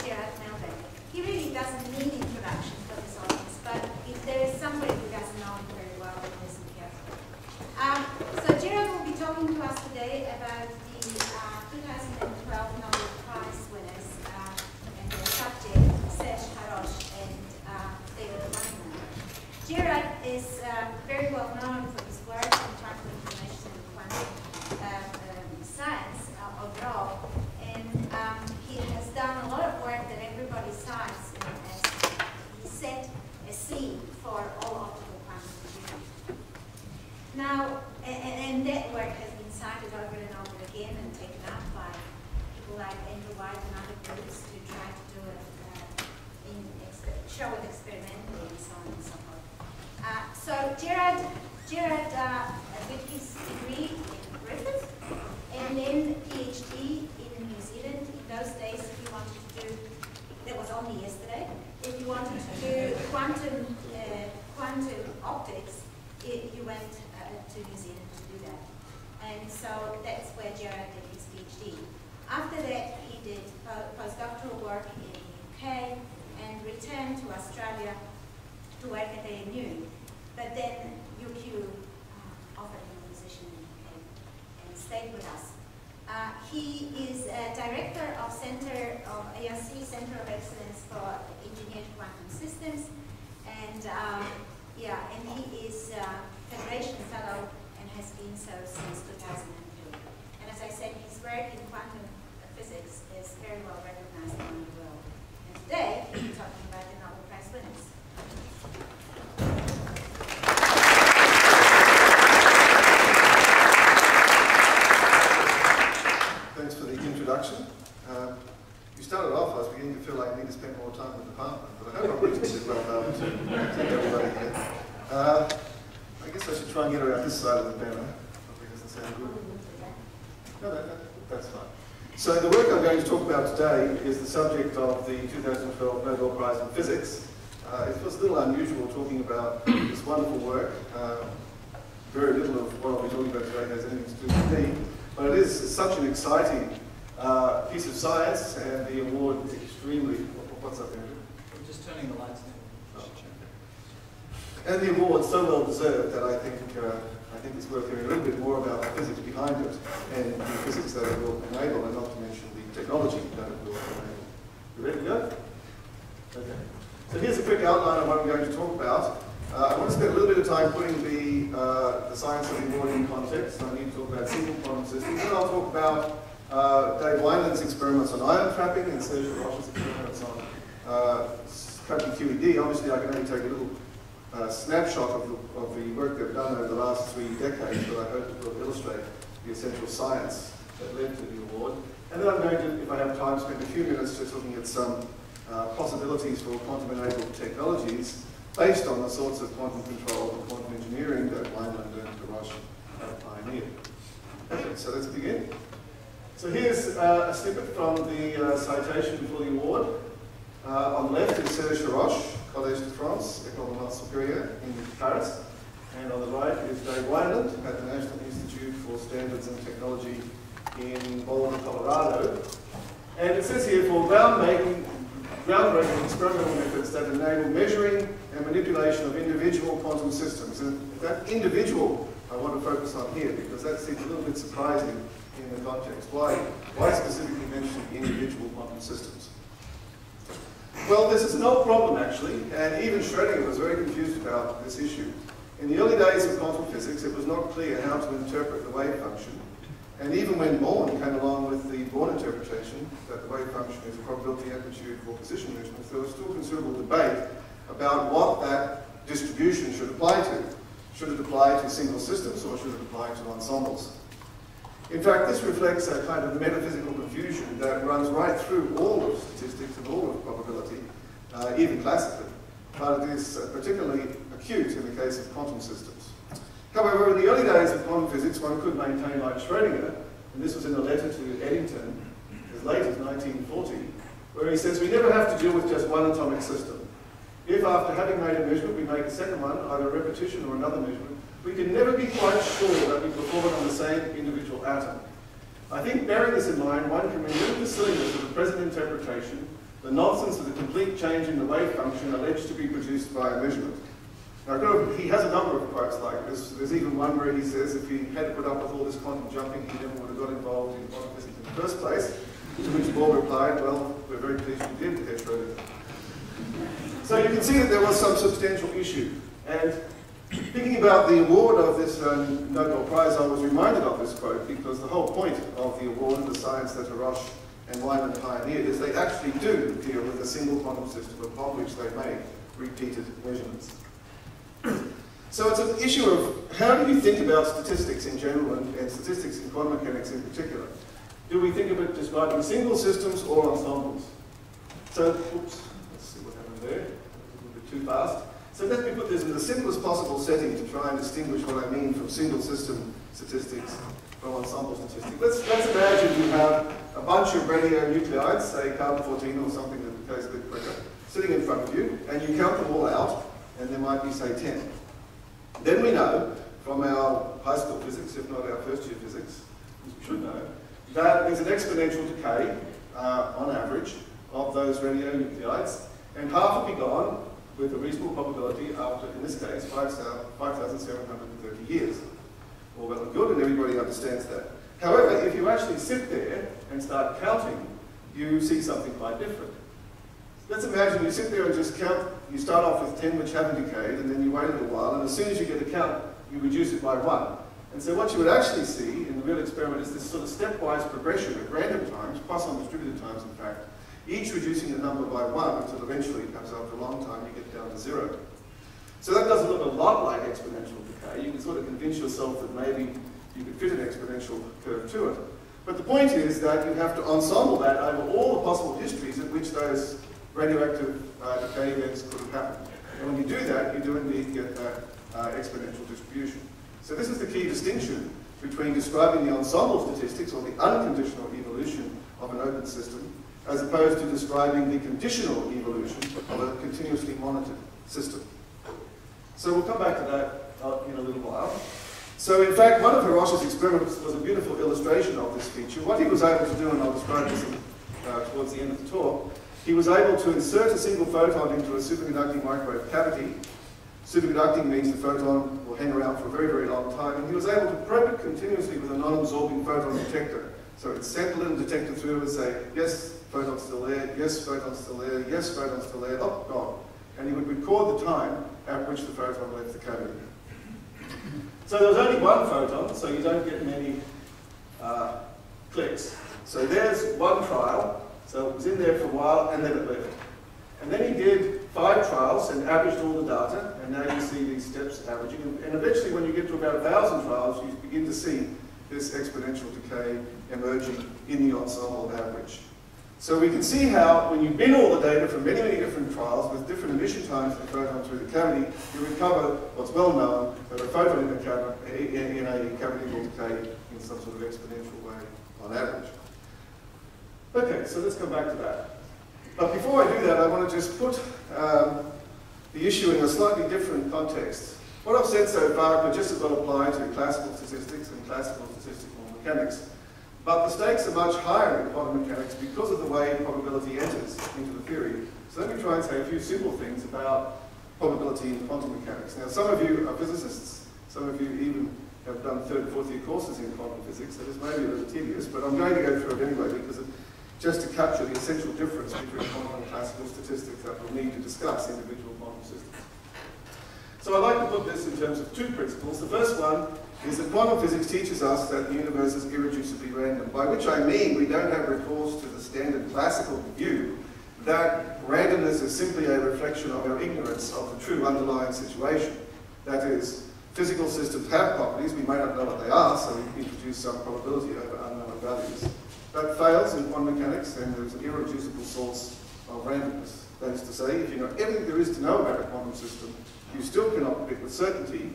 Gerard Milburn. He really doesn't need introduction for this audience, but if there is somebody who doesn't know him very well, then listen carefully. So Gerard will be talking to us today about the 2012 Nobel Prize winners and their subject, Serge Haroche and David Weinman. Gerard is very well known for his work in quantum information and quantum science overall, and he has done a lot of work that everybody cites as he set a scene for all optical quantum computing. Now, and that work has been cited over and over again and taken up by people like Andrew White and other groups to try to do it, show it experimentally and so on and so forth. So Gerard with his degree in Griffith and then PhD in New Zealand. In those days, if you wanted to do, that was only yesterday, if you wanted to do quantum optics, you went to New Zealand to do that. And so that's where Gerard did his PhD. After that, he did postdoctoral work in the UK and returned to Australia to work at ANU. But then UQ offered him a position in the UK and stayed with us. He is a director of ARC Center of Excellence for Engineered Quantum Systems, and and he is Federation Fellow and has been so since 2002. And as I said, his work in quantum physics is very well recognized around the world. And today, we'll be talking about the Nobel Prize winners. Thanks for the introduction. You started off, I was beginning to feel like I need to spend more time with the department, but I hope I'm reasonably well able to take everybody here. I guess I should try and get around this side of the banner. Hopefully it doesn't sound good. No, that's fine. So the work I'm going to talk about today is the subject of the 2012 Nobel Prize in Physics. It feels a little unusual talking about this wonderful work. Very little of what I'll be talking about today has anything to do with me. But it is such an exciting piece of science, and the award is extremely... What's up, Andrew? I'm just turning the lights down. Oh. And the award is so well deserved that I think it's worth hearing a little bit more about the physics behind it and the physics that it will enable, and not to mention the technology that it will enable. You ready to go? Okay. So here's a quick outline of what I'm going to talk about. I want to spend a little bit of time putting the science of the award in context. I need to talk about single quantum systems. Then I'll talk about Dave Wineland's experiments on ion trapping and Serge Haroche's experiments on trapping QED. Obviously, I can only take a little snapshot of the work they've done over the last 3 decades, but I hope it will illustrate the essential science that led to the award. And then I'm going to, if I have time, spend a few minutes just looking at some possibilities for quantum-enabled technologies based on the sorts of quantum control and quantum engineering that Wineland and Haroche pioneered. Okay, so let's begin. So here's a snippet from the citation for the award. On the left is Serge Haroche, Collège de France, École Normale Supérieure in Paris. And on the right is Dave Wineland at the National Institute for Standards and Technology in Boulder, Colorado. And it says here, for groundbreaking experimental methods that enable measuring and manipulation of individual quantum systems. And that individual I want to focus on here, because that seems a little bit surprising in the context. Why specifically mention individual quantum systems? Well, this is an old problem actually, and even Schrödinger was very confused about this issue. In the early days of quantum physics, it was not clear how to interpret the wave function. And even when Born came along with the Born interpretation, that the wave function is a probability amplitude for position measurements, there was still considerable debate about what that distribution should apply to. Should it apply to single systems or should it apply to ensembles? In fact, this reflects a kind of metaphysical confusion that runs right through all of statistics and all of probability, even classically. But it is particularly acute in the case of quantum systems. However, in the early days of quantum physics, one could maintain, like Schrödinger, and this was in a letter to Eddington as late as 1940, where he says, we never have to deal with just one atomic system. If after having made a measurement, we make a second one, either a repetition or another measurement, we can never be quite sure that we perform it on the same individual atom. I think bearing this in mind, one can remove the silliness of the present interpretation, the nonsense of the complete change in the wave function alleged to be produced by a measurement. Now, he has a number of quotes like this. There's even one where he says if he had to put up with all this quantum jumping, he never would have got involved in quantum physics in the first place. To which Bohr replied, well, we're very pleased you did, Herr Schrödinger. So you can see that there was some substantial issue. And thinking about the award of this Nobel Prize, I was reminded of this quote because the whole point of the award of the science that Hirosh and Wyman pioneered is they actually do deal with a single quantum system upon which they make repeated measurements. So it's an issue of how do you think about statistics in general and statistics in quantum mechanics in particular? Do we think of it describing single systems or ensembles? So, oops, let's see what happened there. A little bit too fast. So let me put this in the simplest possible setting to try and distinguish what I mean from single system statistics from ensemble statistics. Let's imagine you have a bunch of radionuclides, say carbon-14 or something that decays a bit quicker, sitting in front of you, and you count them all out, and there might be, say, 10. Then we know from our high school physics, if not our first year physics, which we should know, that there's an exponential decay, on average, of those radionuclides, and half will be gone with a reasonable probability after, in this case, 5,730 years. All well and good, and everybody understands that. However, if you actually sit there and start counting, you see something quite different. Let's imagine you sit there and just count. You start off with 10 which haven't decayed, and then you wait a little while, and as soon as you get a count, you reduce it by 1. And so what you would actually see in the real experiment is this sort of stepwise progression at random times, plus on distributed times in fact, each reducing the number by 1 until eventually, perhaps after a long time, you get down to 0. So that doesn't look a lot like exponential decay. You can sort of convince yourself that maybe you could fit an exponential curve to it. But the point is that you have to ensemble that over all the possible histories at which those radioactive decay events could have happened. And when you do that, you do indeed get that exponential distribution. So this is the key distinction between describing the ensemble statistics, or the unconditional evolution of an open system, as opposed to describing the conditional evolution of a continuously monitored system. So we'll come back to that in a little while. So in fact, one of Hirosh's experiments was a beautiful illustration of this feature. What he was able to do, and I'll describe this towards the end of the talk, he was able to insert a single photon into a superconducting microwave cavity. Superconducting means the photon will hang around for a very, very long time, and he was able to probe it continuously with a non-absorbing photon detector. So it sent a little detector through and say, yes, photon's still there, yes, photon's still there, yes, photon's still there, oh, gone. And he would record the time at which the photon left the cavity. So there was only one photon, so you don't get many clicks. So there's one trial. So it was in there for a while, and then it left. And then he did 5 trials and averaged all the data, and now you see these steps averaging. And eventually, when you get to about 1,000 trials, you begin to see this exponential decay emerging in the ensemble average. So we can see how, when you bin all the data from many, many different trials with different emission times for the photon through the cavity, you recover what's well known, that a photon in a cavity will decay in some sort of exponential way on average. Okay, so let's come back to that. But before I do that, I want to just put the issue in a slightly different context. What I've said so far could just as well apply to classical statistics and classical statistical mechanics. But the stakes are much higher in quantum mechanics because of the way probability enters into the theory. So let me try and say a few simple things about probability in quantum mechanics. Now, some of you are physicists. Some of you even have done 3rd and 4th year courses in quantum physics, so this may be a little tedious, but I'm going to go through it anyway because just to capture the essential difference between quantum and classical statistics that we'll need to discuss individual quantum systems. So I'd like to put this in terms of 2 principles. The first one is that quantum physics teaches us that the universe is irreducibly random, by which I mean we don't have recourse to the standard classical view that randomness is simply a reflection of our ignorance of the true underlying situation. That is, physical systems have properties, we may not know what they are, so we introduce some probability over unknown values. That fails in quantum mechanics, then there's an irreducible source of randomness. That is to say, if you know everything there is to know about a quantum system, you still cannot predict with certainty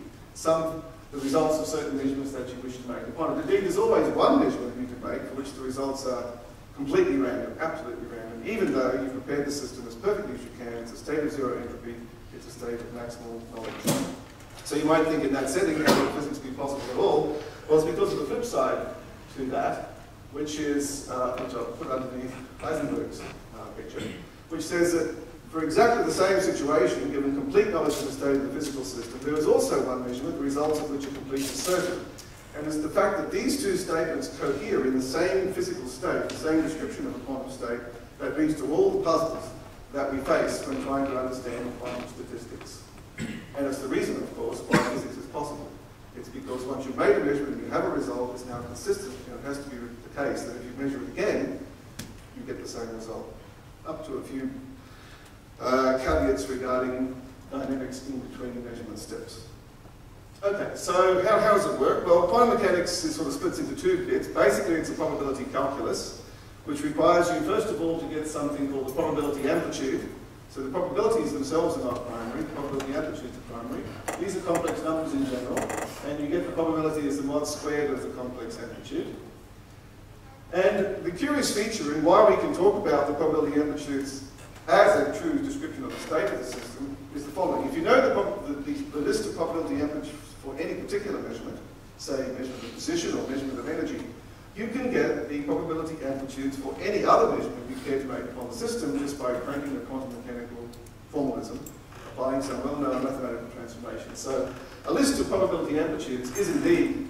the results of certain measurements that you wish to make in quantum. Indeed, there's always one measurement you can make for which the results are completely random, absolutely random, even though you've prepared the system as perfectly as you can. It's a state of 0 entropy, it's a state of maximal knowledge. So you might think in that setting, how would physics be possible at all? Well, it's because of the flip side to that. which I'll put underneath Heisenberg's picture, which says that for exactly the same situation, given complete knowledge of the state of the physical system, there is also one measurement, the results of which are completely certain. And it's the fact that these two statements cohere in the same physical state, the same description of a quantum state, that leads to all the puzzles that we face when trying to understand quantum statistics. And it's the reason, of course, why physics is possible. It's because once you've made a measurement and you have a result, it's now consistent. And it has to be the case that if you measure it again, you get the same result. Up to a few caveats regarding dynamics in between measurement steps. Okay, so how does it work? Well, quantum mechanics is sort of splits into two bits. Basically, it's a probability calculus, which requires you, first of all, to get something called the probability amplitude. So the probabilities themselves are not primary, the probability amplitudes are primary. These are complex numbers in general, and you get the probability as the mod squared of the complex amplitude. And the curious feature in why we can talk about the probability amplitudes as a true description of the state of the system is the following. If you know the list of probability amplitudes for any particular measurement, say measurement of position or measurement of energy, you can get the probability amplitudes for any other measurement you care to make upon the system just by cranking a quantum mechanical formalism, applying some well-known mathematical transformation. So a list of probability amplitudes is indeed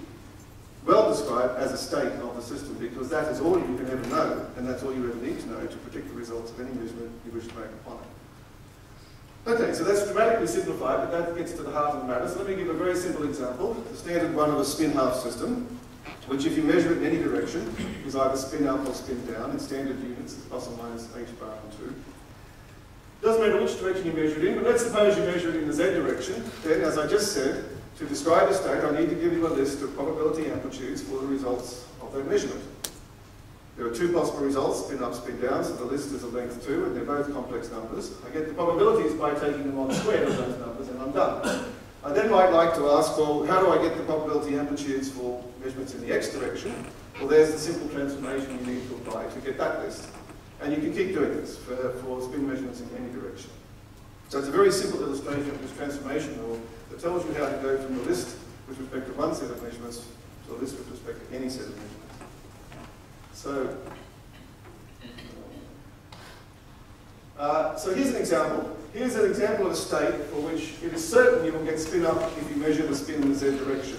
well described as a state of the system, because that is all you can ever know, and that's all you ever need to know to predict the results of any measurement you wish to make upon it. Okay, so that's dramatically simplified, but that gets to the heart of the matter. So let me give a very simple example, the standard one of a spin-half system, which if you measure it in any direction, is either spin up or spin down. In standard units, it's plus or minus h bar and 2. Doesn't matter which direction you measure it in, but let's suppose you measure it in the z direction. Then, as I just said, to describe a state, I need to give you a list of probability amplitudes for the results of that measurement. There are two possible results, spin up, spin down, so the list is of length 2, and they're both complex numbers. I get the probabilities by taking the mod squared of those numbers, and I'm done. I then might like to ask, well, how do I get the probability amplitudes for measurements in the x direction? Well, there's the simple transformation you need to apply to get that list. And you can keep doing this for spin measurements in any direction. So it's a very simple illustration of this transformation rule that tells you how to go from the list with respect to one set of measurements to a list with respect to any set of measurements. So here's an example. Here's an example of a state for which it is certain you will get spin up if you measure the spin in the z direction.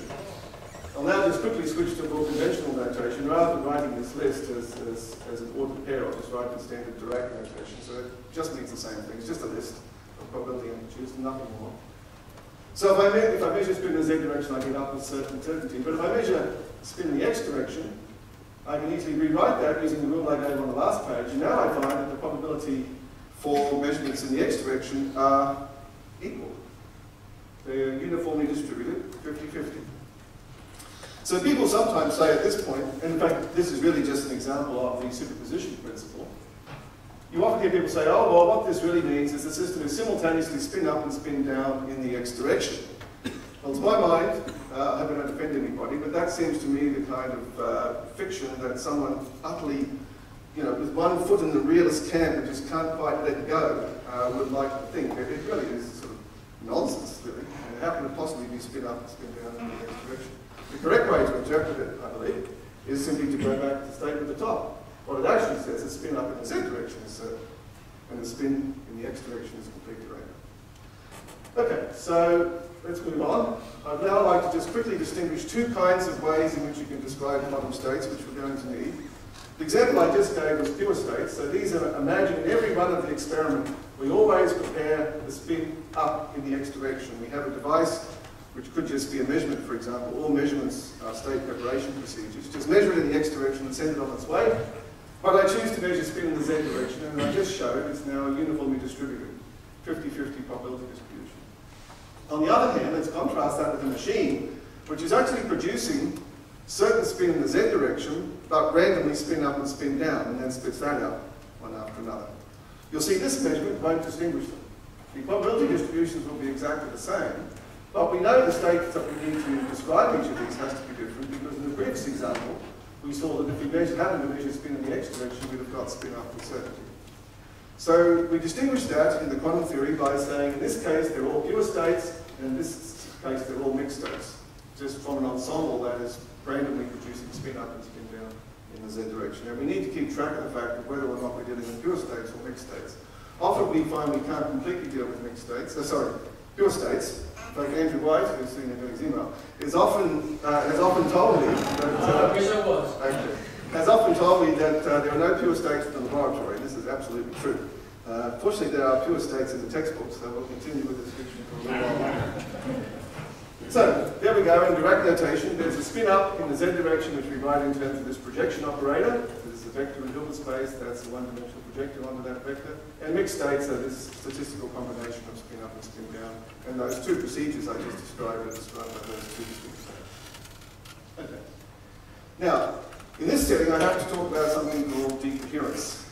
I'll now just quickly switch to more conventional notation. Rather than writing this list as an ordered pair, I'll just write in standard Dirac notation. So it just means the same thing. It's just a list of probability amplitudes, nothing more. So if I measure spin in the z direction, I get up with certain certainty. But if I measure spin in the x direction, I can easily rewrite that using the rule I gave on the last page. And now I find that the probability for measurements in the x direction are equal. They're uniformly distributed, 50-50. So people sometimes say at this point, and in fact this is really just an example of the superposition principle, you often hear people say, oh well, what this really means is the system is simultaneously spin up and spin down in the x direction. Well, to my mind, I hope I don't offend anybody, but that seems to me the kind of fiction that someone utterly, with one foot in the realist camp and just can't quite let go, would like to think. It really is sort of nonsense, really. And how can it possibly be spin up and spin down in the x direction? The correct way to interpret it, I believe, is simply to go back to the statement at the top. What it actually says is spin up in the z direction is certain, and the spin in the x direction is completely random. Okay, so let's move on. I'd now like to just quickly distinguish two kinds of ways in which you can describe quantum states, which we're going to need. The example I just gave was pure states, so these are, imagine in every run of the experiment, we always prepare the spin up in the x direction. We have a device which could just be a measurement, for example. All measurements are state preparation procedures. Just measure it in the x direction and send it on its way. But I choose to measure spin in the z direction, and I just showed it's now uniformly distributed, 50-50 probability distribution. On the other hand, let's contrast that with a machine, which is actually producing certain spin in the z direction, but randomly spin up and spin down, and then spits that out one after another. You'll see this measurement won't distinguish them. The probability distributions will be exactly the same, but we know the states that we need to describe each of these has to be different, because in the previous example, we saw that if we happened to measure spin in the x direction, we'd have got spin up with certainty. So we distinguish that in the quantum theory by saying, in this case, they're all pure states, and in this case, they're all mixed states, just from an ensemble that is randomly producing spin up and spin down in the z direction. And we need to keep track of the fact of whether or not we're dealing with pure states or mixed states. Often we find we can't completely deal with mixed states, pure states. Like Andrew White, who's seen in his email, has often told me that has often told me that there are no pure states in the laboratory. This is absolutely true. Fortunately, there are pure states in the textbook, so we'll continue with this fiction for a little while longer. So, there we go, in direct notation, there's a spin up in the z direction, which we write in terms of this projection operator. This is a vector in Hilbert space, that's a one-dimensional projector onto that vector. And mixed states are this statistical combination of spin up and spin down. And those two procedures I just described are described by those two distinct states. Okay. Now, in this setting, I have to talk about something called decoherence.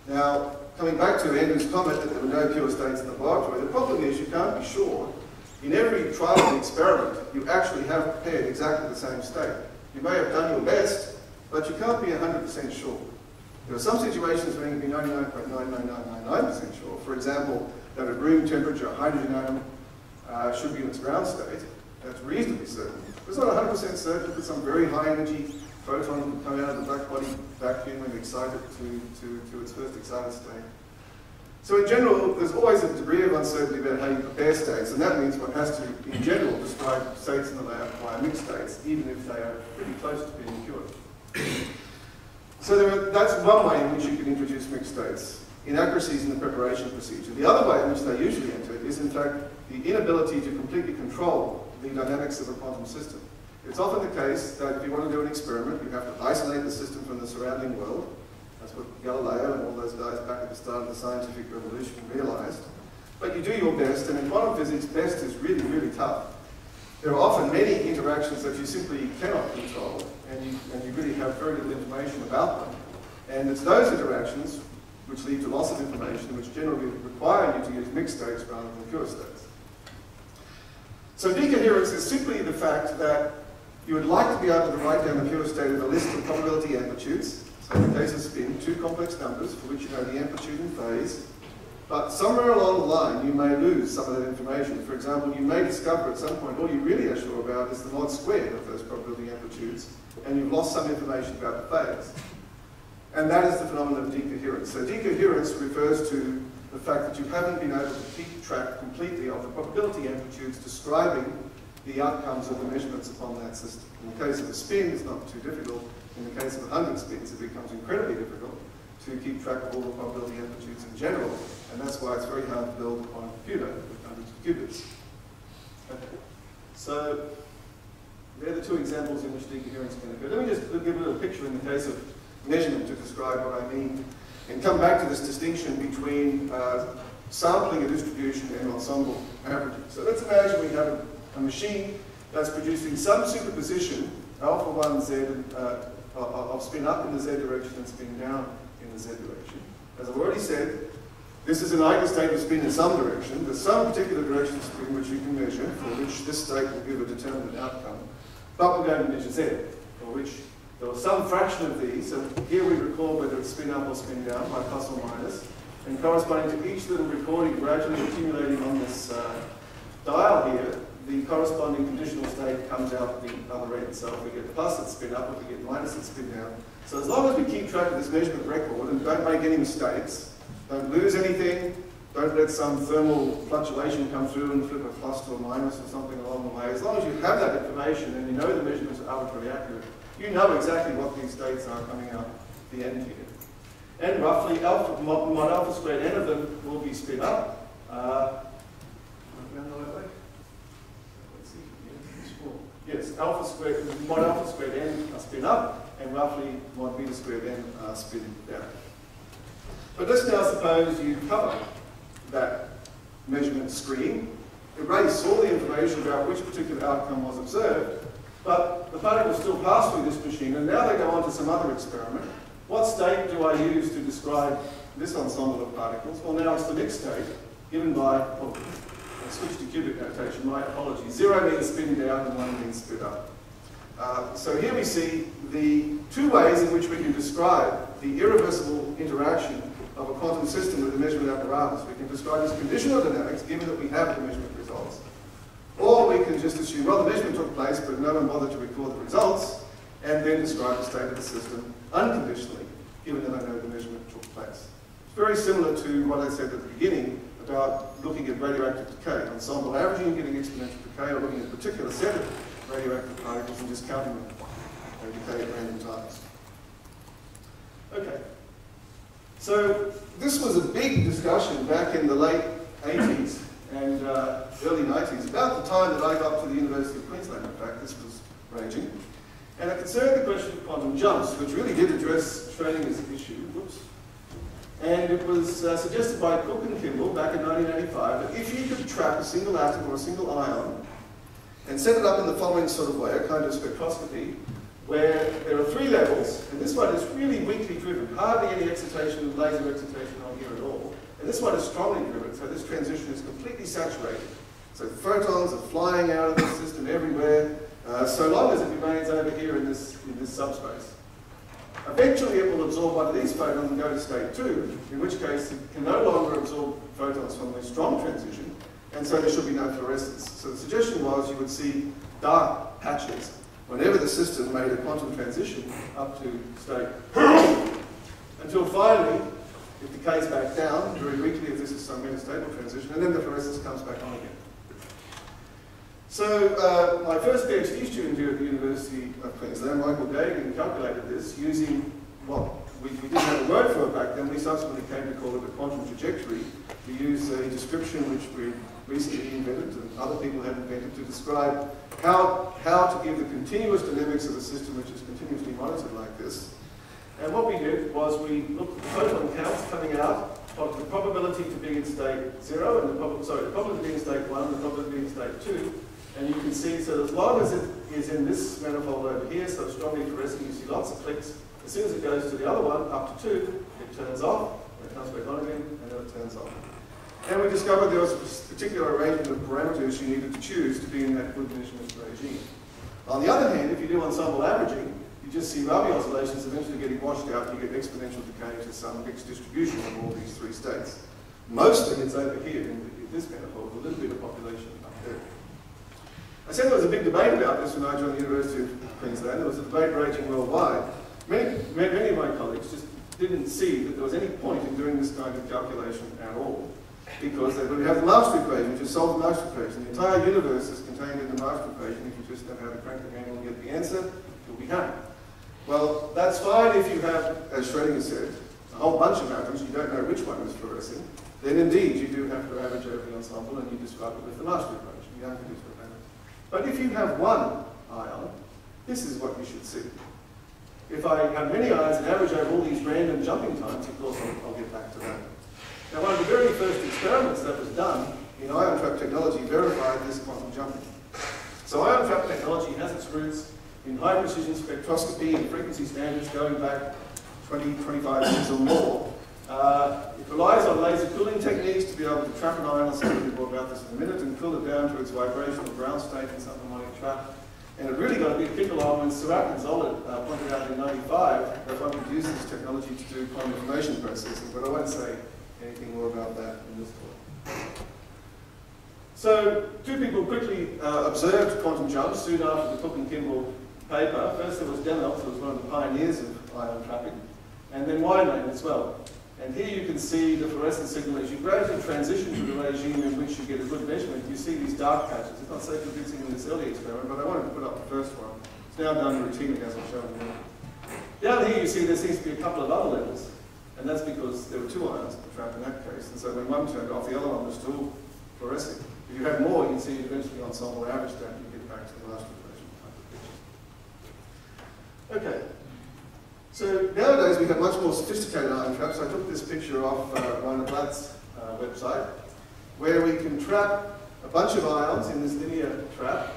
Now, coming back to Andrew's comment that there were no pure states in the laboratory, the problem is you can't be sure. In every trial and experiment, you actually have prepared exactly the same state. You may have done your best, but you can't be 100% sure. There are some situations where you can be 99.99999% sure. For example, that at room temperature, a hydrogen atom should be in its ground state. That's reasonably certain. It's not 100% certain that some very high energy photon can come out of the black body vacuum and excite it to its first excited state. So in general, there's always a degree of uncertainty about how you prepare states, and that means one has to, in general, describe states in the lab via mixed states, even if they are pretty close to being pure. So that's one way in which you can introduce mixed states, inaccuracies in the preparation procedure. The other way in which they usually enter is, in fact, the inability to completely control the dynamics of a quantum system. It's often the case that if you want to do an experiment, you have to isolate the system from the surrounding world. That's what Galileo and all those guys back at the start of the scientific revolution realized. But you do your best, and in quantum physics, best is really, really tough. There are often many interactions that you simply cannot control, and you really have very little information about them. And it's those interactions which lead to loss of information, which generally require you to use mixed states rather than pure states. So decoherence is simply the fact that you would like to be able to write down the pure state of a list of probability amplitudes. So in the case of spin, two complex numbers for which you know the amplitude and phase. But somewhere along the line, you may lose some of that information. For example, you may discover at some point all you really are sure about is the mod squared of those probability amplitudes, and you've lost some information about the phase. And that is the phenomenon of decoherence. So decoherence refers to the fact that you haven't been able to keep track completely of the probability amplitudes describing the outcomes of the measurements upon that system. In the case of a spin, it's not too difficult. In the case of 100 spins, it becomes incredibly difficult to keep track of all the probability amplitudes in general, and that's why it's very hard to build on a computer with hundreds of qubits. Okay. So, they're the two examples in which decoherence can occur. Let me just give a little picture in the case of measurement to describe what I mean, and come back to this distinction between sampling a distribution and ensemble averaging. So let's imagine we have a machine that's producing some superposition, alpha 1 z, of spin up in the z direction and spin down in the z direction. As I've already said, this is an eigenstate of spin in some direction. There's some particular direction of spin which you can measure, for which this state will give a determinate outcome. But we're going to measure z, for which there was some fraction of these, and here we record whether it's spin up or spin down by plus or minus, and corresponding to each little recording gradually accumulating on this dial here, the corresponding conditional state comes out the other end. So if we get plus, it's spin up. If we get minus, it's spin down. So as long as we keep track of this measurement record and don't make any mistakes, don't lose anything, don't let some thermal fluctuation come through and flip a plus to a minus or something along the way. As long as you have that information and you know the measurements are arbitrarily accurate, you know exactly what these states are coming out the end here. And roughly alpha, mod alpha squared n of them will be spin up. Yes, alpha squared, mod alpha squared n are spin up, and roughly mod beta squared n are spin down. But let's now suppose you cover that measurement screen, erase all the information about which particular outcome was observed, but the particles still pass through this machine, and now they go on to some other experiment. What state do I use to describe this ensemble of particles? Well, now it's the mixed state, given by, oh, I switched to cubic notation, my apologies. 0 means spin down and 1 means spin up. So here we see the two ways in which we can describe the irreversible interaction of a quantum system with a measurement apparatus. We can describe this conditional dynamics, given that we have the measurement results. Or we can just assume, well, the measurement took place, but no one bothered to record the results. and then describe the state of the system unconditionally, given that I know the measurement took place. It's very similar to what I said at the beginning about looking at radioactive decay, ensemble averaging and getting exponential decay, or looking at a particular set of radioactive particles and just counting them. They decay at random times. Okay. So this was a big discussion back in the late 80s and early 90s, about the time that I got to the University of Queensland, in fact, this was raging. And it concerned the question of quantum jumps, which really did address Schrodinger's issue. Whoops. And it was suggested by Cook and Kimball back in 1985 that if you could trap a single atom or a single ion and set it up in the following sort of way, a kind of spectroscopy, where there are 3 levels, and this one is really weakly driven, hardly any excitation, laser excitation on here at all. And this one is strongly driven, so this transition is completely saturated. So photons are flying out of the system everywhere, so long as it remains over here in this subspace. Eventually it will absorb one of these photons and go to state 2, in which case it can no longer absorb photons from the strong transition, and so there should be no fluorescence. So the suggestion was you would see dark patches whenever the system made a quantum transition up to state, until finally it decays back down very weakly if this is some metastable transition, and then the fluorescence comes back on again. So my first PhD student here at the University of Queensland, Michael Gagan, calculated this using what we didn't have a word for it back then. We subsequently came to call it a quantum trajectory. We use a description which we recently invented and other people had invented to describe how to give the continuous dynamics of a system which is continuously monitored like this. And what we did was we looked at the photon counts coming out, of the probability to be in state 0, and the probability to be in state 1, and the probability to be in state 2. And you can see, so as long as it is in this manifold over here, so strongly fluorescent, you see lots of clicks. As soon as it goes to the other one, up to 2, it turns off, and it comes back on again, and then it turns off. And we discovered there was a particular arrangement of parameters you needed to choose to be in that good measurement regime. On the other hand, if you do ensemble averaging, you just see Rabi oscillations eventually getting washed out, you get exponential decay to some mixed distribution of all these 3 states. Mostly it's over here in this manifold, a little bit of population up there. I said there was a big debate about this when I joined the University of Queensland. There was a debate raging worldwide. Many of my colleagues just didn't see that there was any point in doing this kind of calculation at all, because they would have the Marshall equation, which is solve the Marshall equation. The entire universe is contained in the Marshall equation. If you just know how to crank the handle and get the answer, you'll be happy. Well, that's fine if you have, as Schrodinger said, a whole bunch of atoms, you don't know which one is fluorescing. Then indeed you do have to average over the ensemble and you describe it with the Marshall equation. You don't have to do it. But if you have one ion, this is what you should see. If I have many ions and average over all these random jumping times, of course I'll get back to that. Now one of the very first experiments that was done in ion trap technology verified this quantum jumping. So ion trap technology has its roots in high precision spectroscopy and frequency standards going back 20, 25 years or more. It relies on laser cooling techniques to be able to trap an ion. I'll say a bit more about this in a minute, and cool it down to its vibrational ground state in some harmonic trap. And it really got a big kicker on when Surat and Zollett pointed out in '95 that one could use this technology to do quantum information processing, but I won't say anything more about that in this talk. So 2 people quickly observed quantum jumps soon after the Cook and Kimball paper. First there was Demeltz, who was one of the pioneers of ion trapping, and then Weinlein as well. And here you can see the fluorescent signal as you gradually transition to the regime in which you get a good measurement. You see these dark patches. It's not so convincing in this early experiment, but I wanted to put up the first one. It's now done routinely, as I'll show in a minute. Down here you see there seems to be a couple of other levels, and that's because there were 2 ions trapped in that case. And so when one turned off, the other one was still fluorescing. If you had more, you'd see eventually ensemble average that, you get back to the last equation type of picture. Okay. So nowadays we have much more sophisticated ion traps. I took this picture off Rainer Blatt's website, where we can trap a bunch of ions in this linear trap.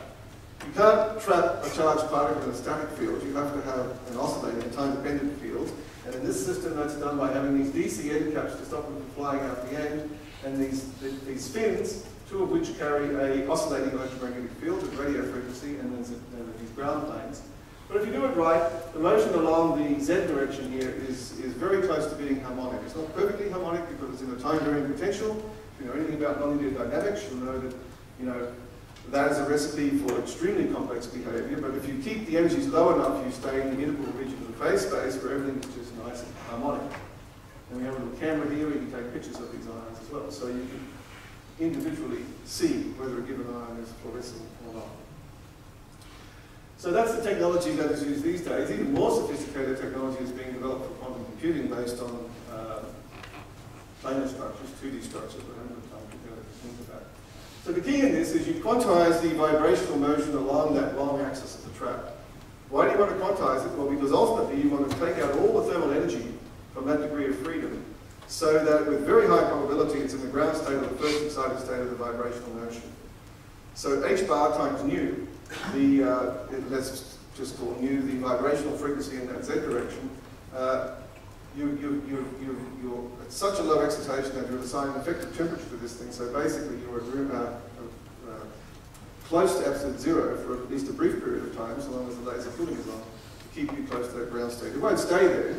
You can't trap a charged particle in a static field. You have to have an oscillating, a time-dependent field. And in this system, that's done by having these DC end caps to stop them from flying out the end, and these fins, 2 of which carry a oscillating electromagnetic field at radio frequency, and then these ground planes. But if you do it right, the motion along the Z direction here is very close to being harmonic. It's not perfectly harmonic because it's in a time-varying potential. If you know anything about nonlinear dynamics, you'll know that that is a recipe for extremely complex behavior, but if you keep the energies low enough, you stay in the interval region of the phase space where everything is just nice and harmonic. And we have a little camera here where you can take pictures of these ions as well, so you can individually see whether a given ion is fluorescent or not. So that's the technology that is used these days. Even more sophisticated technology is being developed for quantum computing based on planar structures, 2D structures, but I haven't got time to go into that. So the key in this is you quantize the vibrational motion along that long axis of the trap. Why do you want to quantize it? Well, because ultimately you want to take out all the thermal energy from that degree of freedom so that with very high probability it's in the ground state or the first excited state of the vibrational motion. So h bar times nu, let's just call nu the vibrational frequency in that z direction, you're at such a low excitation that you're assigning effective temperature to this thing, so basically you're at close to absolute zero for at least a brief period of time, so long as the laser cooling is on, to keep you close to that ground state. It won't stay there.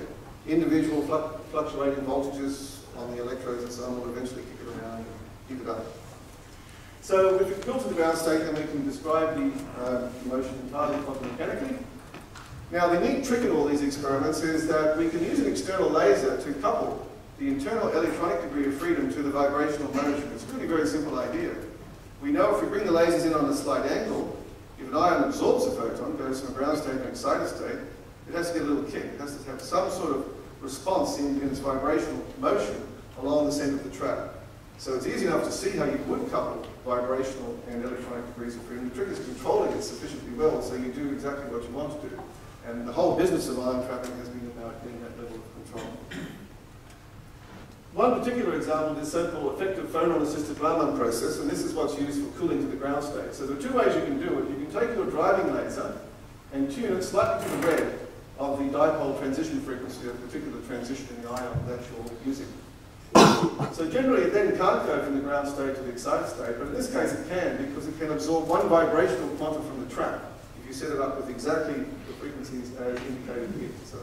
Individual fluctuating voltages on the electrodes and so on will eventually kick it around and keep it up. So if it's built to the ground state, then we can describe the motion entirely quantum mechanically. Now, the neat trick in all these experiments is that we can use an external laser to couple the internal electronic degree of freedom to the vibrational motion. It's a really very simple idea. We know if we bring the lasers in on a slight angle, if an ion absorbs a photon, goes from a ground state to an excited state, it has to get a little kick. It has to have some sort of response in its vibrational motion along the center of the trap. So it's easy enough to see how you would couple vibrational and electronic degrees of freedom. The trick is controlling it sufficiently well so you do exactly what you want to do. And the whole business of ion trapping has been about getting that level of control. One particular example is the so-called effective phonon-assisted Raman process, and this is what's used for cooling to the ground state. So there are two ways you can do it. You can take your driving laser and tune it slightly to the red of the dipole transition frequency of a particular transition in the ion that you're using. So generally it then can't go from the ground state to the excited state, but in this case it can, because it can absorb one vibrational quantum from the trap if you set it up with exactly the frequencies as indicated here. So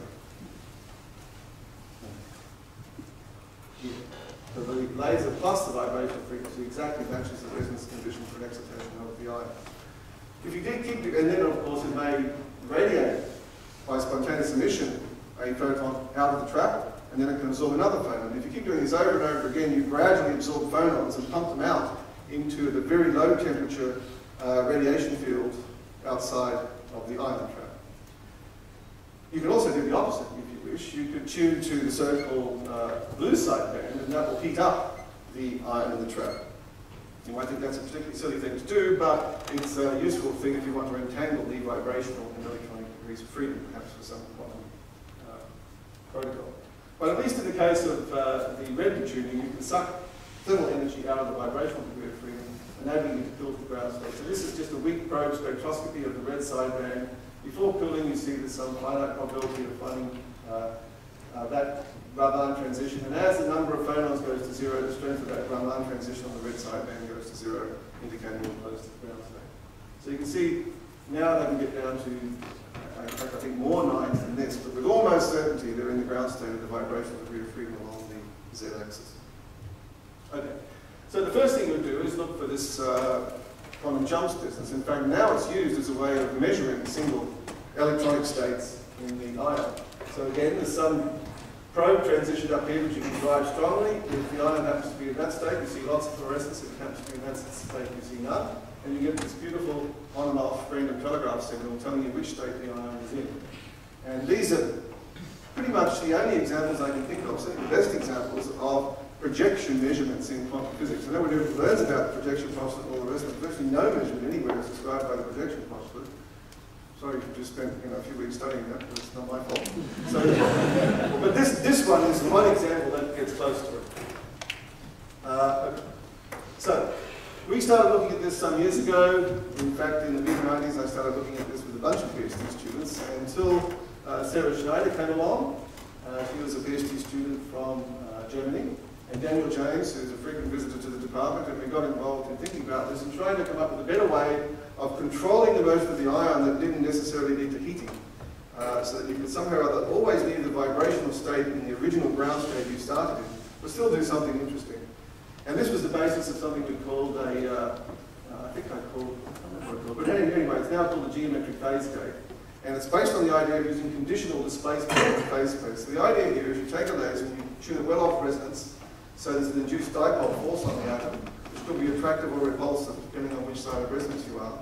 the laser plus the vibrational frequency exactly matches the resonance condition for an excitation of the ion. If you did keep it, and then of course it may radiate by spontaneous emission a photon out of the trap, and then it can absorb another phonon. If you keep doing this over and over again, you gradually absorb phonons and pump them out into the very low temperature radiation field outside of the ion trap. You can also do the opposite if you wish. You could tune to the so-called blue sideband, and that will heat up the ion in the trap. You might think that's a particularly silly thing to do, but it's a useful thing if you want to entangle the vibrational and electronic degrees of freedom, perhaps for some quantum protocol. But at least in the case of the red tuning, you can suck thermal energy out of the vibrational degree of freedom, enabling you to cool to the ground state. So this is just a weak probe spectroscopy of the red sideband. Before cooling, you see there's some finite probability of finding that Raman transition, and as the number of phonons goes to zero, the strength of that Raman transition on the red sideband goes to zero, indicating we're close to the ground state. So you can see now they can get down to, in fact, I think more nines than this, but with almost certainty they're in the ground state of the vibrational degree of freedom along the z-axis. Okay, so the first thing we'll do is look for this quantum jumps business. In fact, now it's used as a way of measuring single electronic states in the ion. So again, there's some probe transition up here which you can drive strongly. If the ion happens to be in that state, you see lots of fluorescence. If it happens to be in that state, you see none. And you get this beautiful on and off random telegraph signal telling you which state the ion is in. And these are pretty much the only examples I can think of, certainly the best examples of projection measurements in quantum physics. I know when everyone learns about the projection postulate and all the rest, but there's actually no measurement anywhere that's described by the projection postulate. Sorry if you just spent a few weeks studying that, but it's not my fault. So, but this one is one example that gets close to it. Okay. So, we started looking at this some years ago. In fact, in the mid-90s, I started looking at this with a bunch of PhD students until Sarah Schneider came along. She was a PhD student from Germany. And Daniel James, who's a frequent visitor to the department, and we got involved in thinking about this and trying to come up with a better way of controlling the motion of the ion that didn't necessarily lead to heating. So that you could somehow or other always leave the vibrational state in the original ground state you started in, but still do something interesting. And this was the basis of something we called a I think I called, I can't remember what it's called, but anyway, it's now called the geometric phase gate. And it's based on the idea of using conditional displacement in the phase space. So the idea here is you take a laser and you tune it well off resonance, so there's an induced dipole force on the atom, which could be attractive or repulsive, depending on which side of resonance you are.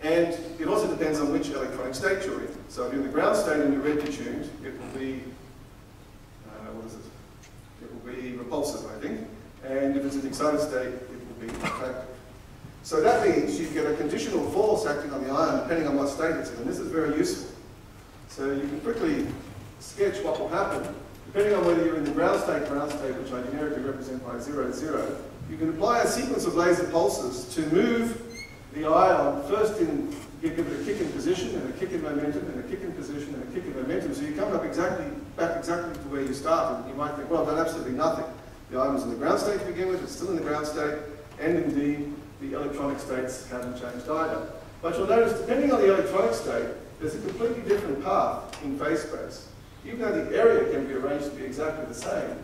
And it also depends on which electronic state you're in. So if you're in the ground state and you're ready tuned, it will be, what is it? It will be repulsive, I think. And if it's an excited state, it will be attractive. So that means you get a conditional force acting on the ion depending on what state it's in, and this is very useful. So you can quickly sketch what will happen. Depending on whether you're in the ground state, which I generically represent by 0, 0, you can apply a sequence of laser pulses to move the ion first in, give it a kick in position, and a kick in momentum, and a kick in position, and a kick in momentum. So you come up back exactly to where you started. You might think, well, I've done absolutely nothing. The ion was in the ground state to begin with, it's still in the ground state, and indeed, the electronic states haven't changed either. But you'll notice, depending on the electronic state, there's a completely different path in phase space. Even though the area can be arranged to be exactly the same,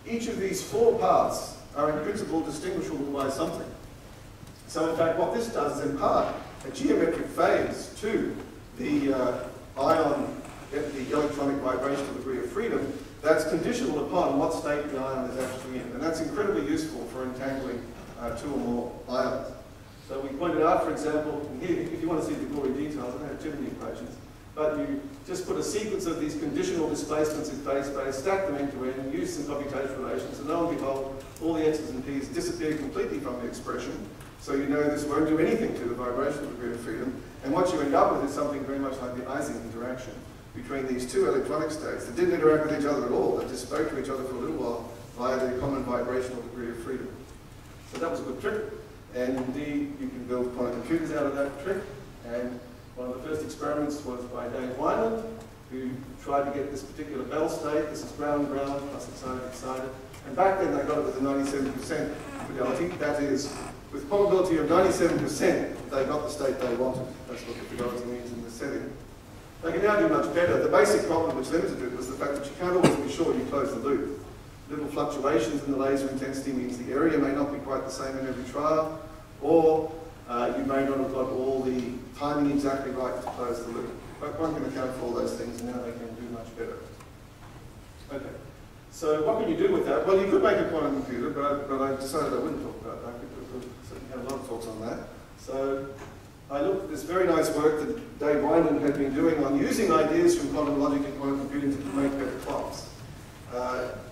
each of these 4 paths are in principle distinguishable by something. So in fact, what this does is impart a geometric phase to the ion, the electronic vibrational degree of freedom, that's conditional upon what state the ion is actually in. And that's incredibly useful for entangling 2 or more ions. So we pointed out, for example, here, if you want to see the gory details, I don't have too many equations, but you just put a sequence of these conditional displacements in phase space, stack them end to end, and use some computational relations, and lo and behold, all the x's and p's disappear completely from the expression. So you know this won't do anything to the vibrational degree of freedom. And what you end up with is something very much like the Ising interaction between these 2 electronic states that didn't interact with each other at all, that just spoke to each other for a little while via the common vibrational degree of freedom. So that was a good trick, and indeed you can build quantum computers out of that trick. And one of the first experiments was by Dave Wineland, who tried to get this particular Bell state. This is ground, plus excited. And back then they got it with a 97% fidelity. That is, with probability of 97%, they got the state they wanted. That's what the fidelity means in this setting. They can now do much better. The basic problem which limited it was the fact that you can't always be sure you close the loop. Little fluctuations in the laser intensity means the area may not be quite the same in every trial, or you may not have got all the timing exactly right to close the loop. But one can account for all those things, and now they can do much better. Okay, so what can you do with that? Well, you could make a quantum computer, but I decided I wouldn't talk about that because we've certainly had a lot of talks on that. So I looked at this very nice work that Dave Wineland had been doing on using ideas from quantum logic and quantum computing to make better clocks.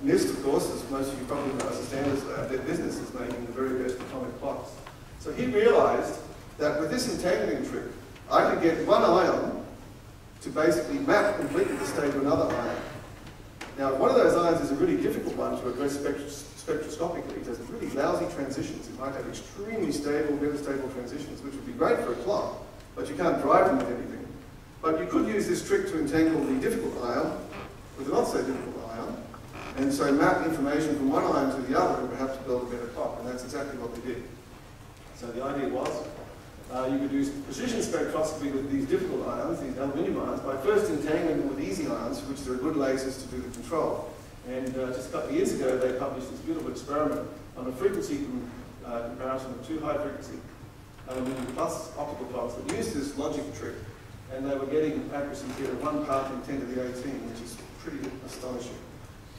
NIST, of course, as most of you probably know, as a standards lab, their business is making the very best atomic clocks. So he realized that with this entangling trick, I could get one ion to basically map completely the state of another ion. Now, one of those ions is a really difficult one to address spectroscopically. It has really lousy transitions. It might have extremely stable, metastable transitions, which would be great for a clock, but you can't drive them with anything. But you could use this trick to entangle the difficult ion with a not so difficult ion, and so map information from one ion to the other and perhaps build a better clock, and that's exactly what they did. So the idea was you could use precision spectroscopy with these difficult ions, these aluminium ions, by first entangling them with easy ions, for which there are good lasers to do the control. And just a couple of years ago, they published this beautiful experiment on a frequency comparison of 2 high-frequency aluminium plus optical clocks that used this logic trick, and they were getting accuracies here of 1 part in 10 to the 18, which is pretty astonishing.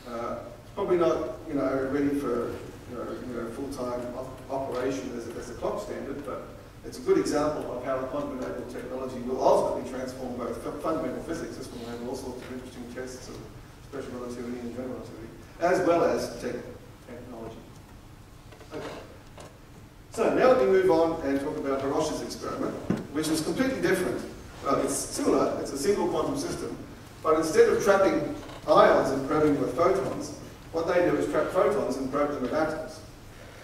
It's probably not, ready for full-time operation as a clock standard, but it's a good example of how a quantum-enabled technology will ultimately transform both fundamental physics. This will enable all sorts of interesting tests of special relativity and general relativity, as well as technology. Okay. So now let me move on and talk about Harosh's experiment, which is completely different. Well, it's similar. It's a single quantum system, but instead of trapping ions and probing them with photons, what they do is trap photons and probe them with atoms.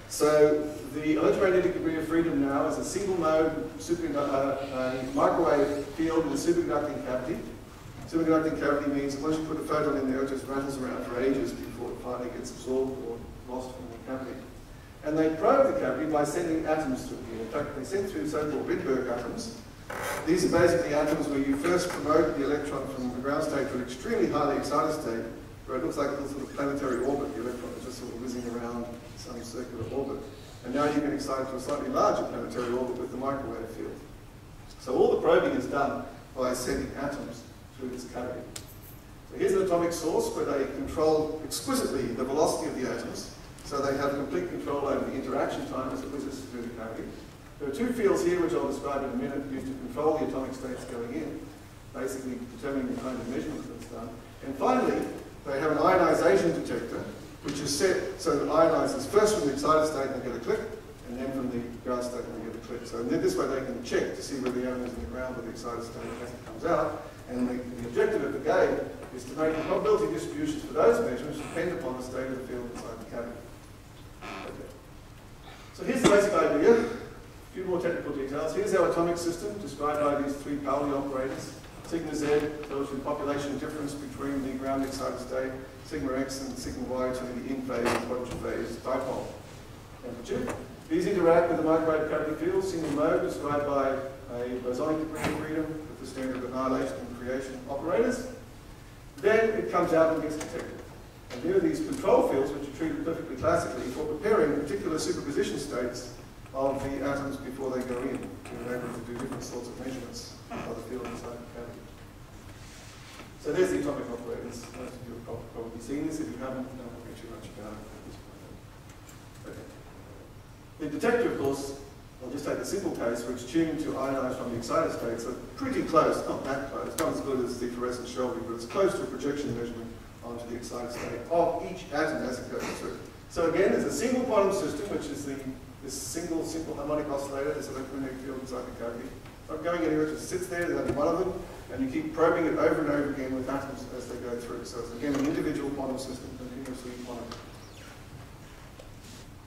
So the electromagnetic degree of freedom now is a single mode microwave field with a superconducting cavity. Superconducting cavity means that once you put a photon in there, it just rattles around for ages before it finally gets absorbed or lost from the cavity. And they probe the cavity by sending atoms through here. In fact, they send through so-called Rydberg atoms. These are basically atoms where you first promote the electron from the ground state to an extremely highly excited state, where it looks like a little sort of planetary orbit. The electron is just sort of whizzing around some circular orbit. And now you can excite to a slightly larger planetary orbit with the microwave field. So all the probing is done by sending atoms through this cavity. So here's an atomic source where they control exquisitely the velocity of the atoms, so they have complete control over the interaction time as it whizzes through the cavity. There are two fields here, which I'll describe in a minute, used to control the atomic states going in, basically determining the kind of measurement that's done. And finally, they have an ionization detector, which is set so that it ionizes first from the excited state and they get a click, and then from the ground state and they get a click. So then this way they can check to see where the atom is in the ground with the excited state as it comes out. And the objective of the game is to make the probability distributions for those measurements depend upon the state of the field inside the cavity. Okay. So here's the basic idea. A few more technical details. Here's our atomic system described by these three Pauli operators. Sigma Z tells you the population difference between the ground excited state, sigma X and sigma Y to the in phase and quadrature phase dipole temperature. These interact with the microwave cavity field, single mode described by a bosonic degree of freedom with the standard annihilation and creation operators. Then it comes out and gets detected. And here are these control fields, which are treated perfectly classically for preparing particular superposition states of the atoms before they go in. We're able to do different sorts of measurements of the field inside the cavity. So there's the atomic operators. Most of you have probably seen this. If you haven't, don't worry too much about it at this point. Okay. The detector, of course, I'll just take the simple case where it's tuned to ionize from the excited state, so pretty close, not that close, not as good as the fluorescent Shelby, but it's close to a projection measurement onto the excited state of each atom as it goes through. So again, there's a single quantum system, which is this simple harmonic oscillator, this electromagnetic field inside the cavity. Not going anywhere, it just sits there, there's only one of them, and you keep probing it over and over again with atoms as they go through. So it's again an individual quantum system, continuously quantum.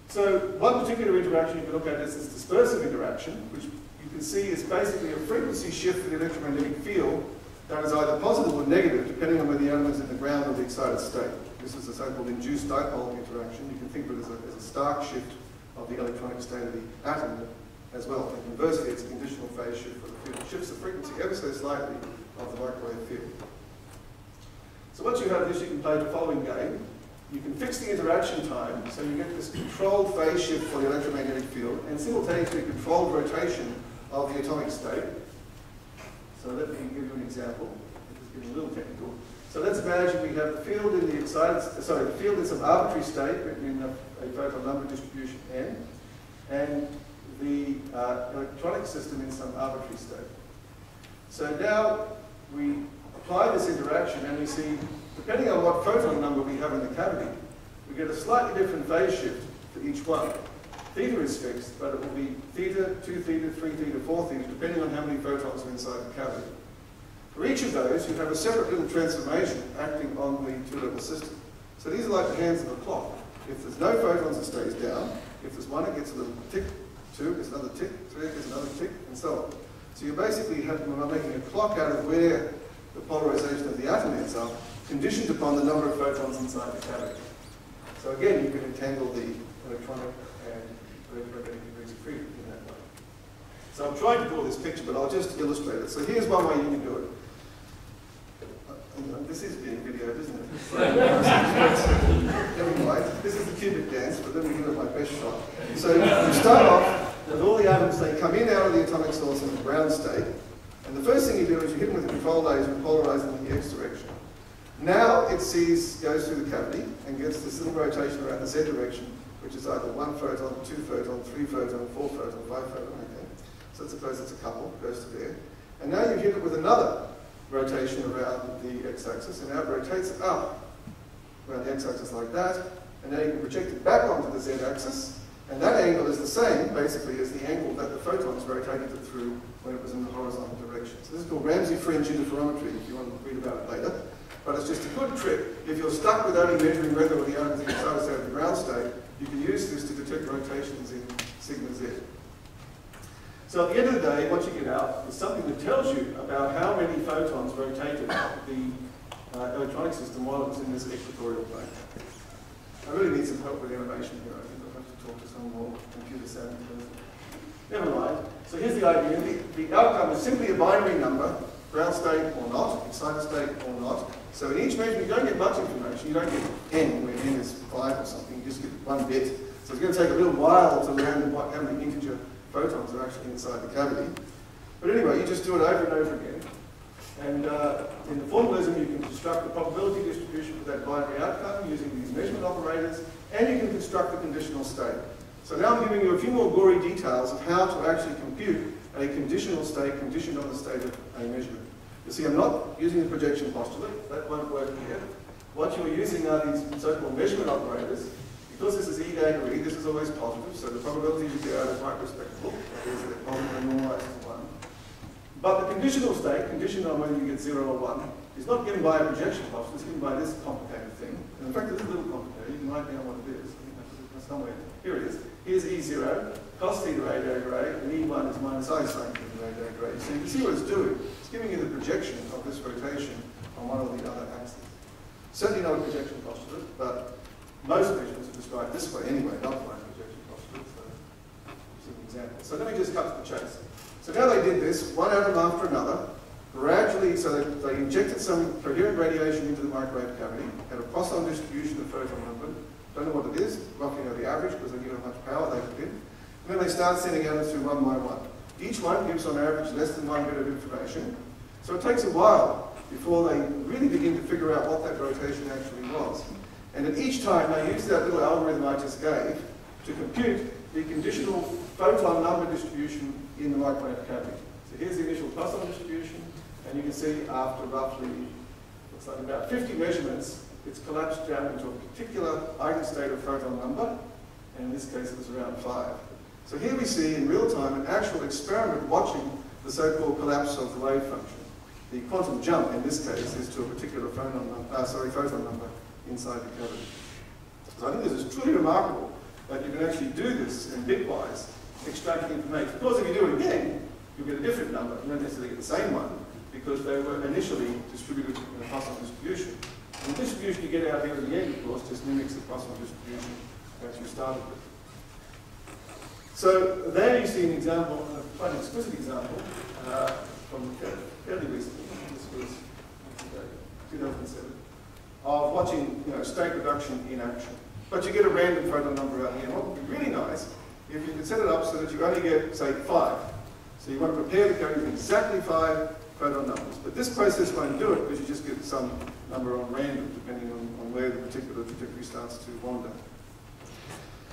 So one particular interaction you can look at is this dispersive interaction, which you can see is basically a frequency shift in the electromagnetic field that is either positive or negative, depending on where the atom is in the ground or the excited state. This is a so-called induced dipole interaction. You can think of it as a stark shift of the electronic state of the atom as well. And conversely, it's a conditional phase shift for the field. It shifts the frequency ever so slightly of the microwave field. So once you have this, you can play the following game. You can fix the interaction time, so you get this controlled phase shift for the electromagnetic field, and simultaneously controlled rotation of the atomic state. So let me give you an example. This is getting a little technical. So let's imagine we have the field in the the field in some arbitrary state, written in a photon number distribution n, and the electronic system in some arbitrary state. So now we apply this interaction and we see, depending on what photon number we have in the cavity, we get a slightly different phase shift for each one. Theta is fixed, but it will be theta, 2 theta, 3 theta, 4 theta, depending on how many photons are inside the cavity. For each of those, you have a separate little transformation acting on the two-level system. So these are like the hands of a clock. If there's no photons, it stays down. If there's one, it gets a little tick. 2 is another tick. 3 is another tick, and so on. So you're basically making a clock out of where the polarization of the atom ends up, conditioned upon the number of photons inside the cavity. So again, you can entangle the electronic and electromagnetic degrees of freedom in that way. So I'm trying to draw this picture, but I'll just illustrate it. So here's one way you can do it. This is being videoed, isn't it? Never mind. This is the cubic dance, but let me give it my best shot. So you start off with all the atoms, they come in out of the atomic source in the ground state. And the first thing you do is you hit them with a control laser and polarize them in the X direction. Now it goes through the cavity and gets this little rotation around the Z direction, which is either 1 photon, 2 photon, 3 photon, 4 photon, 5 photon. Okay. So let's suppose it's a couple, goes to there. And now you hit it with another rotation around the x-axis, and now it rotates up around the x-axis like that, and then you can project it back onto the z-axis, and that angle is the same, basically, as the angle that the photons rotated it through when it was in the horizontal direction. So this is called Ramsey fringe interferometry, if you want to read about it later. But it's just a good trick. If you're stuck with only measuring whether the atom is in the excited state or the ground state, you can use this to detect rotations in sigma z. So at the end of the day, what you get out is something that tells you about how many photons rotated the electronic system while it was in this equatorial plane. I really need some help with animation here. I think I'll have to talk to some more computer savvy person. Never mind. So here's the idea. The outcome is simply a binary number, ground state or not, excited state or not. So in each measurement, you don't get much information. You don't get n, where n is 5 or something. You just get 1 bit So it's going to take a little while to learn how many integer photons are actually inside the cavity. But anyway, you just do it over and over again. And in the formalism, you can construct the probability distribution for that binary outcome using these measurement operators, and you can construct a conditional state. So now I'm giving you a few more gory details of how to actually compute a conditional state conditioned on the state of a measurement. You see, I'm not using the projection postulate. That won't work here. What you're using are these so-called measurement operators. Because this is E dagger E, this is always positive, so the probability you get out is quite respectable. That is, they're positive and normalized to 1. But the conditional state, conditioned on whether you get 0 or 1, is not given by a projection postulate, it's given by this complicated thing. And in fact, it is a little complicated. You can write down what it is. Somewhere. Here it is. Here's E0, cos theta A dagger A, and E1 is minus I sine theta A dagger A. So you can see what it's doing. It's giving you the projection of this rotation on one of the other axes. Certainly not a projection postulate, but most measurements are described this way anyway, not by a projection postulate. So here's an example. So let me just cut to the chase. So now they did this, one atom after another, gradually, so they injected some coherent radiation into the microwave cavity, had a Poisson distribution of photon number. Don't know what it is, roughly know the average because they knew how much power they put in. And then they start sending atoms through one by one. Each one gives on average less than 1 bit of information. So it takes a while before they really begin to figure out what that rotation actually was. And at each time they use that little algorithm I just gave to compute the conditional photon number distribution in the microwave cavity. So here's the initial Poisson distribution, and you can see after roughly, looks like about 50 measurements, it's collapsed down into a particular eigenstate of photon number, and in this case it was around 5. So here we see in real time an actual experiment watching the so-called collapse of the wave function. The quantum jump in this case is to a particular photon number inside the cavity. So I think this is truly remarkable that you can actually do this in bitwise, extracting information. Of course, if you do it again, you'll get a different number. You don't necessarily get the same one because they were initially distributed in a Poisson distribution. And the distribution you get out here at the end, of course, just mimics the Poisson distribution that you started with. So there you see an example, quite an exquisite example, from fairly recently, this was 2007, of watching state reduction in action. But you get a random photon number out here. And what would be really nice if you could set it up so that you only get, say, 5. So you want to prepare the code with exactly 5 photon numbers. But this process won't do it because you just get some number on random, depending on where the particular trajectory starts to wander.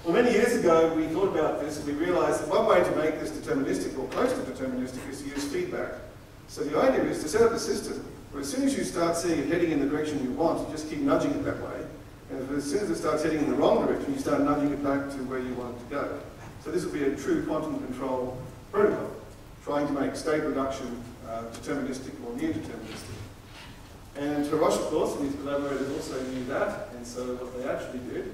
Well, many years ago, we thought about this and we realized that one way to make this deterministic or close to deterministic is to use feedback. So the idea is to set up a system where as soon as you start seeing it heading in the direction you want, you just keep nudging it that way. And as soon as it starts heading in the wrong direction, you start nudging it back to where you want it to go. So this would be a true quantum control protocol, trying to make state reduction deterministic or near deterministic. And Hirosh, of course, and his collaborators also knew that, and so what they actually did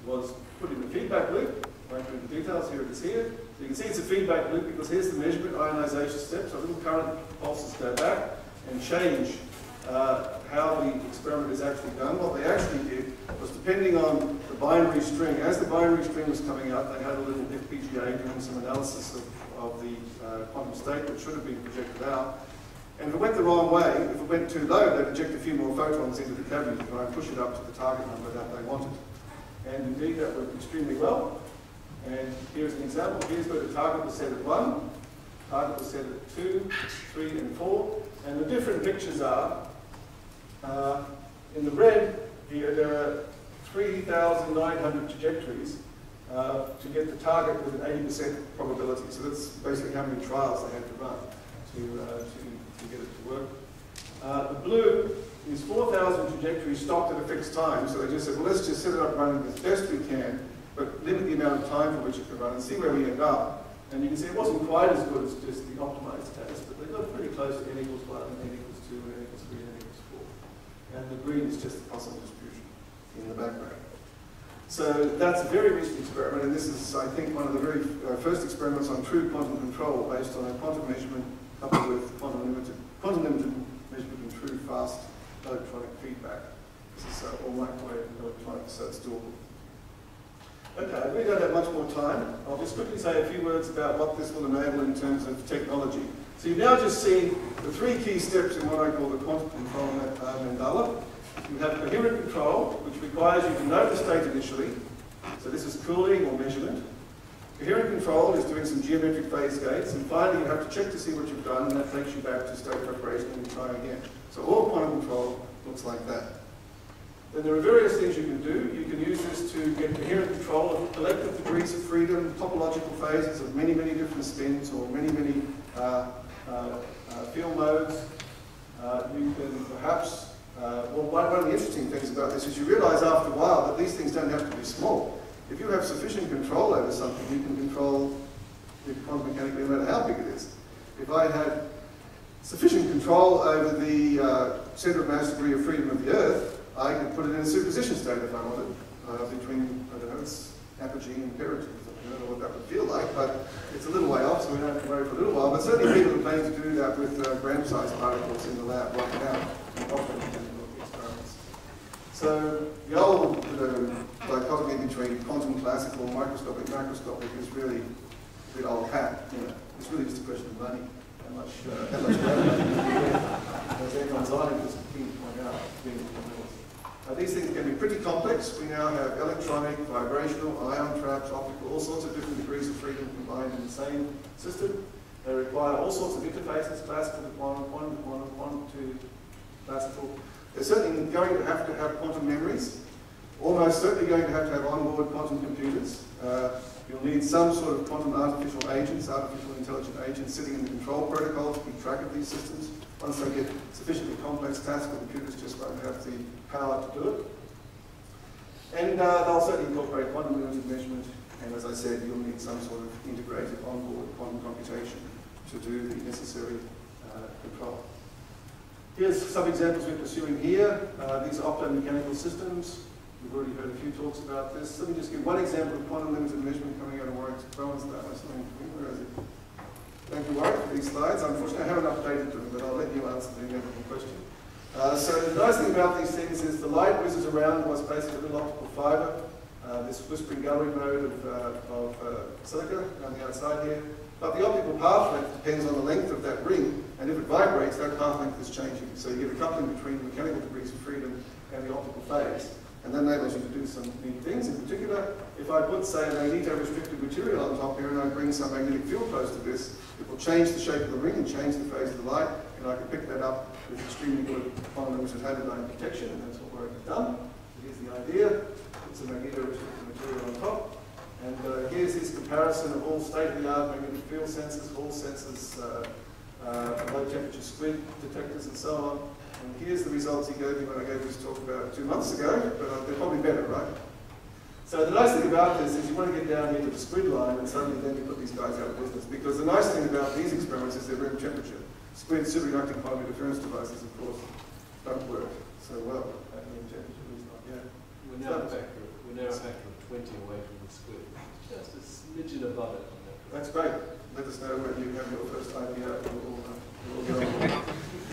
was put in a feedback loop. I won't go into details, here it is here. So you can see it's a feedback loop because here's the measurement ionization step, so little current pulses go back and change how the experiment is actually done. What they actually did was, depending on the binary string, as the binary string was coming out, they had a little FPGA doing some analysis of the quantum state that should have been projected out. And if it went the wrong way, if it went too low, they'd inject a few more photons into the cavity to try and push it up to the target number that they wanted. And indeed, that worked extremely well. And here's an example. Here's where the target was set at 1, target was set at 2, 3, and 4. And the different pictures are, in the red here, there are 3,900 trajectories to get the target with an 80% probability. So that's basically how many trials they had to run to get it to work. The blue is 4,000 trajectories stopped at a fixed time. So they just said, well, let's just set it up running as best we can, but limit the amount of time for which it can run and see where we end up. And you can see it wasn't quite as good as just the optimized test, but they got pretty close to n equals 1, and n equals 2, and n equals 3, and n equals 4. And the green is just the Poisson distribution in the background. So that's a very recent experiment, and this is, I think, one of the very first experiments on true quantum control based on a quantum measurement coupled with quantum limited measurement and true fast electronic feedback. This is all microwave electronics, so it's doable. Okay, I really don't have much more time. I'll just quickly say a few words about what this will enable in terms of technology. So you've now just seen the 3 key steps in what I call the quantum control mandala. You have coherent control, which requires you to know the state initially, So this is cooling or measurement. Coherent control is doing some geometric phase gates, and finally you have to check to see what you've done, and that takes you back to state preparation and you try again. So all quantum control looks like that. Then there are various things you can do. You can use this to get coherent control of collective degrees of freedom, topological phases of many, many different spins, or many, many field modes. You can perhaps, well, one of the interesting things about this is you realize after a while that these things don't have to be small. If you have sufficient control over something, you can control it quantum mechanically no matter how big it is. If I had sufficient control over the center of mass degree of freedom of the Earth, I could put it in a superposition state if I wanted, between, I don't know, it's apogee and perigee. I don't know what that would feel like, but it's a little way off, so we don't have to worry for a little while. But certainly people are planning to do that with gram-sized particles in the lab right now, and often experiments. So the old dichotomy between quantum classical, microscopic, macroscopic is really a bit old hat. You know, it's really just a question of money. How much money? As everyone's scientists keen to point out, these things can be pretty complex. We now have electronic, vibrational, ion traps, optical, all sorts of different degrees of freedom combined in the same system. They require all sorts of interfaces, classical to quantum, quantum to quantum, quantum to classical. They're certainly going to have quantum memories, almost certainly going to have onboard quantum computers. You'll need some sort of quantum artificial agents, artificial intelligent agents sitting in the control protocol to keep track of these systems. Once they get sufficiently complex, classical computers just won't have the power to do it. And they'll certainly incorporate quantum limited measurement, and as I said, you'll need some sort of integrated onboard quantum computation to do the necessary control. Here's some examples we're pursuing here. These are optomechanical systems. We've already heard a few talks about this. Let me just give one example of quantum limited measurement coming out of Warwick's Bowen's lab. Where is it? Thank you, Warwick, for these slides. Unfortunately, I haven't updated them, but I'll let you answer the inevitable question. So the nice thing about these things is the light whizzes around what's basically a little optical fiber, this whispering gallery mode of silica on the outside here. But the optical path length depends on the length of that ring, and if it vibrates, that path length is changing. So you get a coupling between the mechanical degrees of freedom and the optical phase. And that enables you to do some neat things. In particular, if I put, say, a magneto-restricted material on top here and I bring some magnetic field close to this, it will change the shape of the ring and change the phase of the light, and I can pick that up with extremely good quantum limited hadron detection, and that's what we've done. So here's the idea. Put some magneto-restricted material on top. And here's this comparison of all state-of-the-art magnetic field sensors, Hall sensors, low-temperature squid detectors, and so on. And here's the results he gave me when I gave this talk about 2 months ago, but they're probably better, right? So the nice thing about this is you want to get down here to the squid line, and suddenly then you put these guys out of business. Because the nice thing about these experiments is they're room temperature. Squid superconducting quantum interference devices, of course, don't work so well at room temperature, at least not yet. We're now a factor of 20 away from the squid. Just a smidgen above it. That's great. Let us know when you have your first idea. We'll get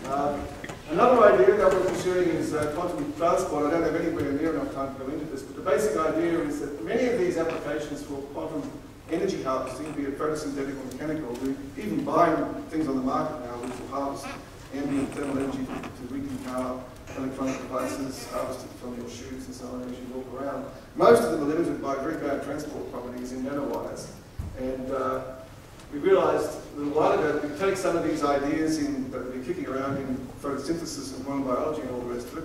on. Another idea that we're pursuing is quantum transport. I don't have anywhere near enough time to go into this, but the basic idea is that many of these applications for quantum energy harvesting, be it photosynthetic or mechanical, we even buy things on the market now which will harvest ambient thermal energy to weaken power, electronic devices, harvested from your shoes and so on as you walk around. Most of them are limited by very bad transport properties in nanowires. And we realized a little while ago that we take some of these ideas that we're kicking around in photosynthesis and quantum biology and all the rest of it.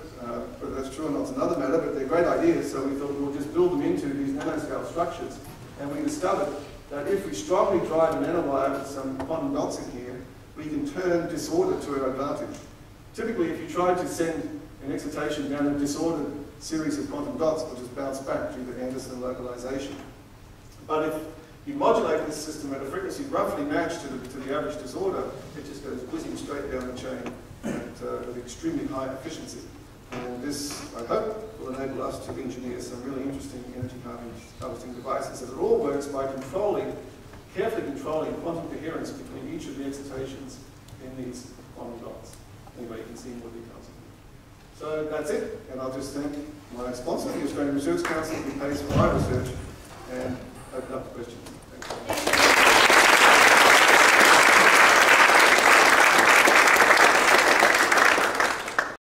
Whether that's true or not is another matter, but they're great ideas, so we thought we'll just build them into these nanoscale structures. And we discovered that if we strongly drive a nanowire with some quantum dots in here, we can turn disorder to our advantage. Typically, if you try to send an excitation down a disordered series of quantum dots, will just bounce back due to Anderson localization. But if you modulate this system at a frequency roughly matched to the average disorder, it just goes whizzing straight down the chain with extremely high efficiency. And this, I hope, will enable us to engineer some really interesting energy harvesting devices. And it all works by carefully controlling quantum coherence between each of the excitations in these quantum dots. Anyway, you can see more details. So that's it, and I'll just thank my sponsor, the Australian Research Council, who pays for my research.